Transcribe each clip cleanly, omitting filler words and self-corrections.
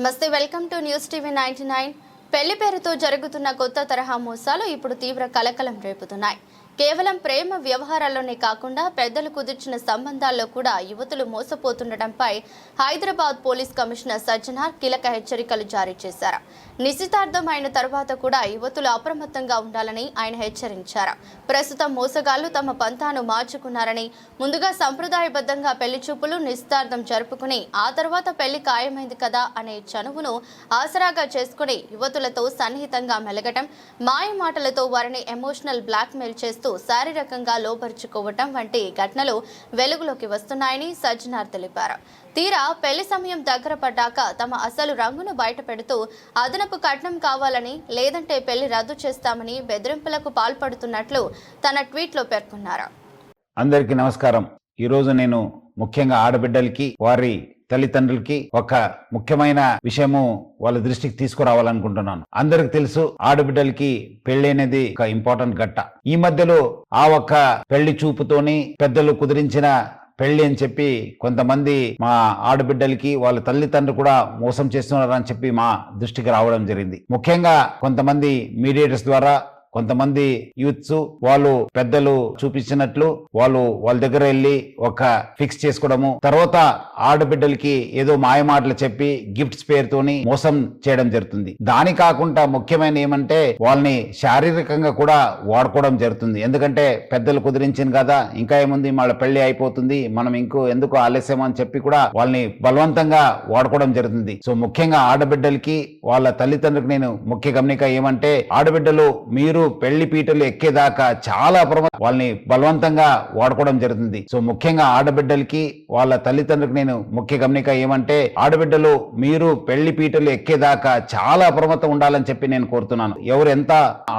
నమస్తే, welcome to news TV 99. పెళ్లి పేరుతో జరుగుతున్న కొత్త తరహా మోసాలు ఇప్పుడు తీవ్ర కలకలం రేపుతున్నాయి. కేవలం ప్రేమ వ్యవహారాల్లోనే కాకుండా పెద్దలు కుదిర్చిన సంబంధాల్లో కూడా యువతులు మోసపోతుండటంపై హైదరాబాద్ పోలీస్ కమిషనర్ సజ్జనార్ కీలక హెచ్చరికలు జారీ చేశారు. నిశ్చితార్థం అయిన తర్వాత కూడా యువతులు అప్రమత్తంగా ఉండాలని ఆయన హెచ్చరించారు. ప్రస్తుతం మోసగాళ్లు తమ పంతాను మార్చుకున్నారని, ముందుగా సంప్రదాయబద్ధంగా పెళ్లి చూపులు నిశ్చితార్థం జరుపుకుని ఆ తర్వాత పెళ్లి ఖాయమైంది కదా అనే చనువును ఆసరాగా చేసుకుని యువతులతో సన్నిహితంగా మెలగటం, మాయ మాటలతో వారిని ఎమోషనల్ బ్లాక్మెయిల్ చేస్తూ శారీరకంగా లోపరుచుకోవటం వంటి ఘటనలు వెలుగులోకి వస్తున్నాయని సజ్జనార్ తెలిపారు. తీరా పెళ్లి సమయం దగ్గర పడ్డాక తమ అసలు రంగును బయట పెడుతూ అదనపు కట్నం కావాలని, లేదంటే పెళ్లి రద్దు చేస్తామని బెదిరింపులకు పాల్పడుతున్నట్లు తన ట్వీట్లో పేర్కొన్నారు. అందరికీ నమస్కారం. ఈరోజు నేను ముఖ్యంగా ఆడబిడ్డలకి, వారి తల్లిదండ్రులకి ఒక ముఖ్యమైన విషయము వాళ్ళ దృష్టికి తీసుకురావాలనుకుంటున్నాను. అందరికి తెలుసు, ఆడబిడ్డలకి పెళ్లి అనేది ఒక ఇంపార్టెంట్ ఘట్ట. ఈ మధ్యలో ఆ ఒక్క పెళ్లి చూపుతోని పెద్దలు కుదిరించిన పెళ్లి అని చెప్పి కొంతమంది మా ఆడబిడ్డలకి వాళ్ళ తల్లిదండ్రులు కూడా మోసం చేస్తున్నారని చెప్పి మా దృష్టికి రావడం జరిగింది. ముఖ్యంగా కొంతమంది మీడియేటర్స్ ద్వారా కొంతమంది యూత్స్ వాళ్ళు పెద్దలు చూపించినట్లు వాళ్ళ దగ్గర వెళ్ళి ఒక ఫిక్స్ చేసుకోవడము, తర్వాత ఆడబిడ్డలకి ఏదో మాయమాటలు చెప్పి గిఫ్ట్స్ పేరుతోని మోసం చేయడం జరుగుతుంది. దాని కాకుండా ముఖ్యమైన ఏమంటే వాళ్ళని శారీరకంగా కూడా వాడుకోవడం జరుగుతుంది. ఎందుకంటే పెద్దలు కుదిరించింది కదా, ఇంకా ఏముంది, వాళ్ళ పెళ్లి అయిపోతుంది, మనం ఎందుకు ఆలస్యం అని చెప్పి కూడా వాళ్ళని బలవంతంగా వాడుకోవడం జరుగుతుంది. సో ముఖ్యంగా ఆడబిడ్డలకి వాళ్ళ తల్లిదండ్రులకు నేను ముఖ్య గమనిక ఏమంటే, ఆడబిడ్డలు మీరు పెళ్లి పీటలు ఎక్కేదాకా చాలా వాళ్ళని బలవంతంగా వాడుకోవడం జరుగుతుంది. సో ముఖ్యంగా ఆడబిడ్డలకి వాళ్ళ తల్లిదండ్రులకు నేను ముఖ్య గమనిక ఏమంటే, ఆడబిడ్డలు మీరు పెళ్లి పీటలు ఎక్కేదాకా చాలా అప్రమత్తం ఉండాలని చెప్పి నేను కోరుతున్నాను. ఎవరు ఎంత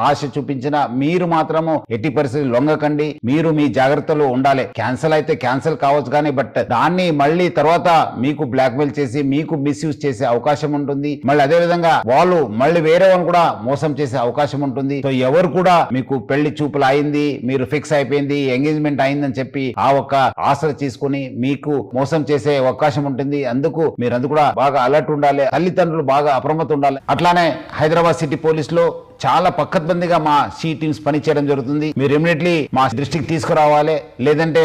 ఆశ చూపించినా మీరు మాత్రము ఎట్టి పరిస్థితి లొంగకండి. మీరు మీ జాగ్రత్తలో ఉండాలి. క్యాన్సిల్ అయితే క్యాన్సిల్ కావచ్చు కానీ, బట్ దాన్ని మళ్ళీ తర్వాత మీకు బ్లాక్మెయిల్ చేసి మీకు మిస్యూజ్ చేసే అవకాశం ఉంటుంది. మళ్ళీ అదే విధంగా వాళ్ళు మళ్ళీ వేరే వాళ్ళని కూడా మోసం చేసే అవకాశం ఉంటుంది. సో ఎవరు కూడా మీకు పెళ్లి చూపులు అయింది, మీరు ఫిక్స్ అయిపోయింది, ఎంగేజ్మెంట్ అయిందని చెప్పి ఆ ఒక్క ఆశలు తీసుకుని మీకు మోసం చేసే అవకాశం ఉంటుంది. అందుకు మీరందరూ కూడా బాగా అలర్ట్ ఉండాలి. తల్లిదండ్రులు బాగా అప్రమత్తం ఉండాలి. అట్లానే హైదరాబాద్ సిటీ పోలీస్ లో చాలా పక్కద్బందిగా మా సి టీమ్స్ పనిచేయడం జరుగుతుంది. మీరు ఇమీడియట్లీ మా దృష్టికి తీసుకురావాలి, లేదంటే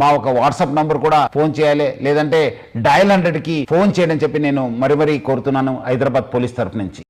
మా ఒక వాట్సాప్ నంబర్ కూడా ఫోన్ చేయాలి, లేదంటే డయల్ 100కి ఫోన్ చేయడం చెప్పి నేను మరీ కోరుతున్నాను హైదరాబాద్ పోలీస్ తరఫు నుంచి.